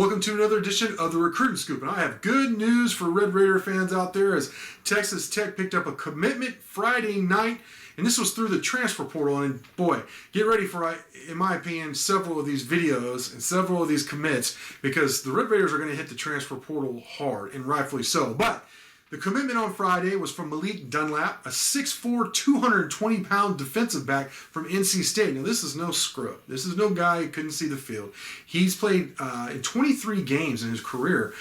Welcome to another edition of the Recruiting Scoop, and I have good news for Red Raider fans out there as Texas Tech picked up a commitment Friday night, and this was through the transfer portal. And boy, get ready for, in my opinion, several of these videos and several of these commits, because the Red Raiders are going to hit the transfer portal hard, and rightfully so. But the commitment on Friday was from Malik Dunlap, a 6'4", 220-pound defensive back from NC State. Now, this is no scrub. This is no guy who couldn't see the field. He's played in 23 games in his career,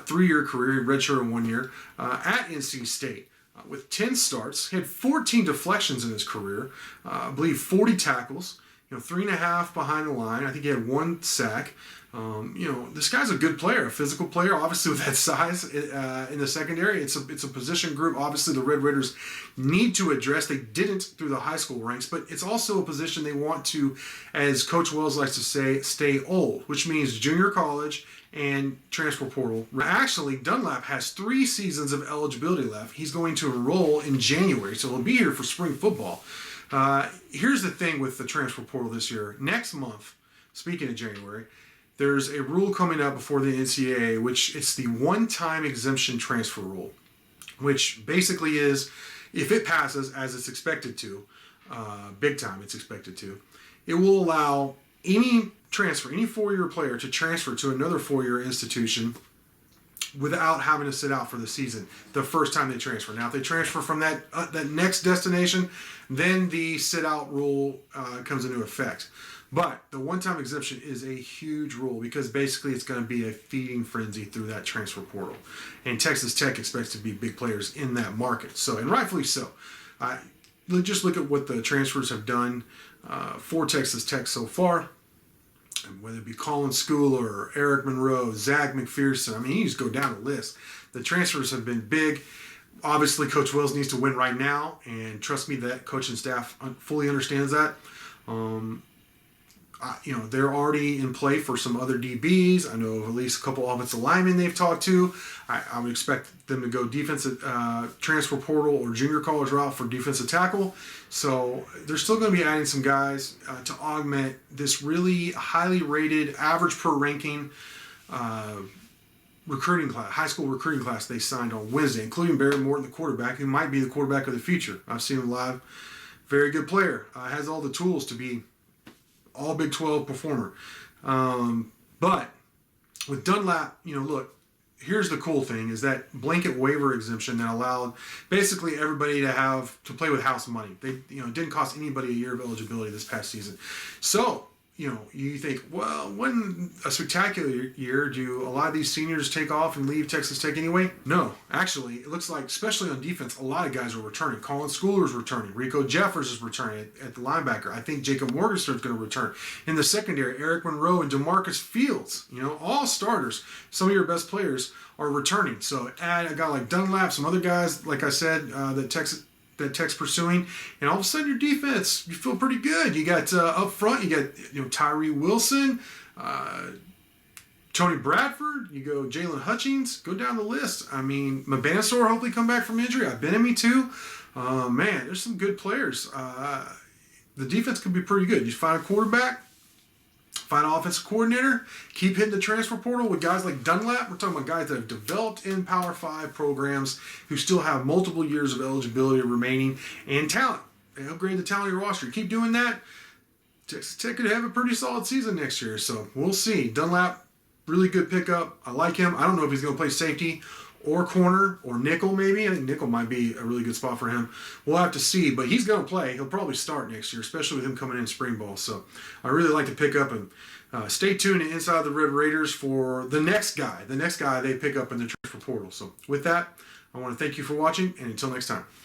three-year career, redshirt in 1 year, at NC State. With 10 starts, he had 14 deflections in his career, I believe 40 tackles, 3.5 behind the line. I think he had 1 sack. This guy's a good player, a physical player, obviously with that size in the secondary. It's a position group, obviously, the Red Raiders need to address. They didn't through the high school ranks, but it's also a position they want to, as Coach Wells likes to say, stay old, which means junior college and transfer portal. Actually, Dunlap has 3 seasons of eligibility left. He's going to enroll in January, so he'll be here for spring football. Here's the thing with the transfer portal this year. Next month, speaking of January, there's a rule coming up before the NCAA, which it's the one-time exemption transfer rule, which basically is, if it passes as it's expected to, big time it's expected to, it will allow any transfer, any 4-year player to transfer to another 4-year institution without having to sit out for the season the first time they transfer. Now, if they transfer from that next destination, then the sit-out rule comes into effect. But the one-time exemption is a huge rule because basically it's going to be a feeding frenzy through that transfer portal. And Texas Tech expects to be big players in that market. So, and rightfully so. Just look at what the transfers have done for Texas Tech so far. And whether it be Colin Schooler, Eric Monroe, Zach McPherson, I mean, you just go down the list. The transfers have been big. Obviously, Coach Wells needs to win right now, and trust me, that coaching staff fully understands that. They're already in play for some other DBs. I know of at least a couple offensive linemen they've talked to. I would expect them to go defensive transfer portal or junior college route for defensive tackle. So they're still going to be adding some guys to augment this really highly rated, average per ranking recruiting class, high school recruiting class they signed on Wednesday, including Barrett Morton, the quarterback, who might be the quarterback of the future. I've seen him live. Very good player. Has all the tools to be all Big 12 performer. But with Dunlap, look, here's the cool thing is that blanket waiver exemption that allowed basically everybody to play with house money. It didn't cost anybody a year of eligibility this past season. So, you think, well, when a spectacular year, do a lot of these seniors take off and leave Texas Tech anyway? No. Actually, it looks like, especially on defense, a lot of guys are returning. Colin Schooler's returning. Rico Jeffers is returning at the linebacker. I think Jacob Morgenstern's going to return. In the secondary, Eric Monroe and DeMarcus Fields, all starters, some of your best players are returning. So add a guy like Dunlap, some other guys, like I said, that Tech's pursuing, and all of a sudden your defense, you feel pretty good. You got up front, you got Tyree Wilson, Tony Bradford, you go Jalen Hutchings, go down the list. I mean, Mabanasor hopefully come back from injury. Benemy too. Man, there's some good players. The defense could be pretty good. You find a quarterback, find an offensive coordinator, keep hitting the transfer portal with guys like Dunlap. We're talking about guys that have developed in Power 5 programs who still have multiple years of eligibility remaining and talent. They upgrade the talent of your roster. You keep doing that, Texas Tech could have a pretty solid season next year. So we'll see. Dunlap, really good pickup. I like him. I don't know if he's going to play safety or corner or nickel maybe. I think nickel might be a really good spot for him. We'll have to see, but he's going to play. He'll probably start next year, especially with him coming in spring ball. So I really like to pick up, and stay tuned to Inside the Red Raiders for the next guy they pick up in the transfer portal. So with that, I want to thank you for watching, and until next time.